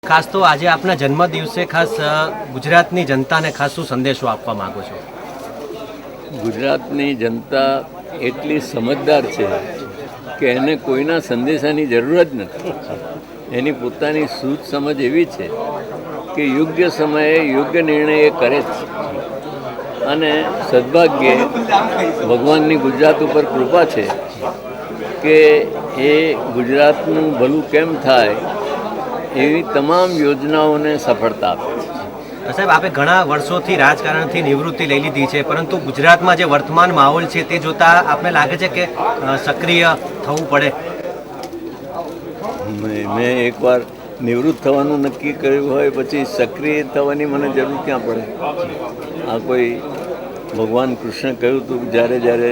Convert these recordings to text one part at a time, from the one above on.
ખાસ તો આજે આપના જન્મદિવસે ખાસ ગુજરાતની જનતાને ખાસ શું સંદેશો આપવા માંગો છો? ગુજરાતની જનતા એટલી સમજદાર છે કે એને કોઈના સંદેશાની જરૂર જ નથી. એની પોતાની સૂઝ સમજ એવી છે કે યોગ્ય સમયે યોગ્ય નિર્ણય એ કરે જ છે. અને સદભાગ્યે ભગવાનની ગુજરાત ઉપર કૃપા છે કે એ ગુજરાતનું ભલું કેમ થાય એવી તમામ યોજનાઓને સફળતા આપે છે. સાહેબ, આપે ઘણા વર્ષોથી રાજકારણથી નિવૃત્તિ લઈ લીધી છે, પરંતુ ગુજરાતમાં જે વર્તમાન માહોલ છે તે જોતા આપને લાગે છે કે સક્રિય થવું પડે? મેં એકવાર નિવૃત્ત થવાનું નક્કી કર્યું હોય પછી સક્રિય થવાની મને જરૂર ક્યાં પડે? આ કોઈ ભગવાન કૃષ્ણ કહ્યું હતું કે જ્યારે જ્યારે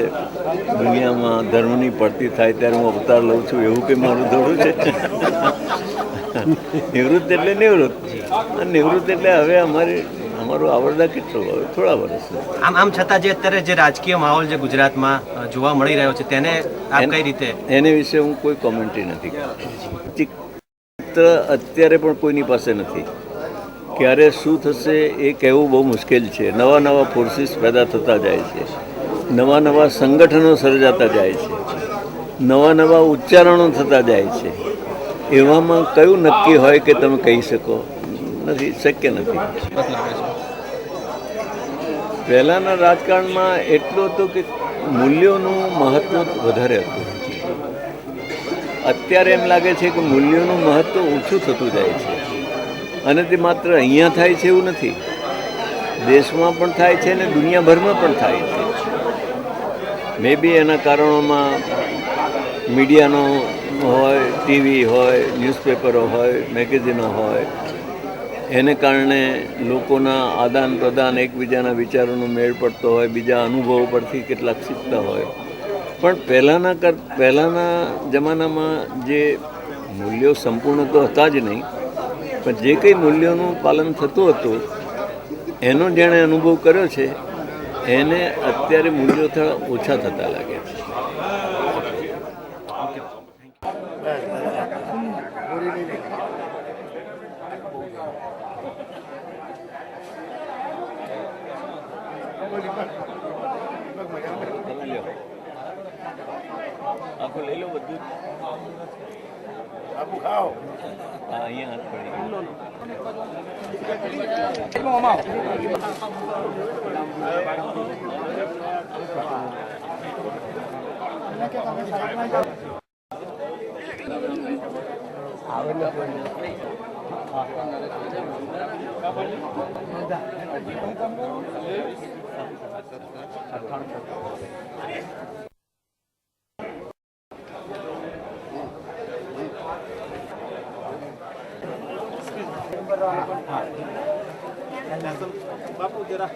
દુનિયામાં ધર્મની પડતી થાય ત્યારે હું અવતાર લઉં છું, એવું કંઈ મારું થોડું છે. નિવૃત્ત એટલે નિવૃત્ત, અને નિવૃત્ત એટલે હવે અમારું આવરદા કેટલું, હવે થોડા વર્ષ. આમ છતાં જે અત્યારે જે રાજકીય માહોલ જે ગુજરાતમાં જોવા મળી રહ્યો છે તેને આપ કઈ રીતે? એને વિશે હું કોઈ કોમેન્ટ્રી નથી કરતો. ચિત્ર અત્યારે પણ કોઈની પાસે નથી. ક્યારે શું થશે એ કહેવું બહુ મુશ્કેલ છે. નવા નવા ફોર્સિસ પેદા થતા જાય છે, નવા નવા સંગઠનો સર્જાતા જાય છે, નવા નવા ઉચ્ચારણો થતા જાય છે. એવામાં કયું નક્કી હોય કે તમે કહી શકો? નથી, શક્ય નથી. પહેલાંના રાજકારણમાં એટલું હતું કે મૂલ્યોનું મહત્ત્વ વધારે હતું. અત્યારે એમ લાગે છે કે મૂલ્યોનું મહત્ત્વ ઓછું થતું જાય છે. અને તે માત્ર અહીંયા થાય છે એવું નથી, દેશમાં પણ થાય છે અને દુનિયાભરમાં પણ થાય છે. મે બી એના કારણોમાં મીડિયાનો હોય, ટીવી હોય, ન્યૂઝપેપરો હોય, મેગેઝિનો હોય, એને કારણે લોકોના આદાન પ્રદાન, એકબીજાના વિચારોનો મેળ પડતો હોય, બીજા અનુભવો પરથી કેટલાક શીખતા હોય. પણ પહેલાંના જમાનામાં જે મૂલ્યો સંપૂર્ણ તો હતા જ નહીં, પણ જે કંઈ મૂલ્યોનું પાલન થતું હતું એનો જેણે અનુભવ કર્યો છે એને અત્યારે મૂલ્યો થોડા ઓછા થતા લાગે છે. આખો લઈ લો બધું. આખું ખાઓ. હા, અહીંયા હાથ પડી. બાપુ જરા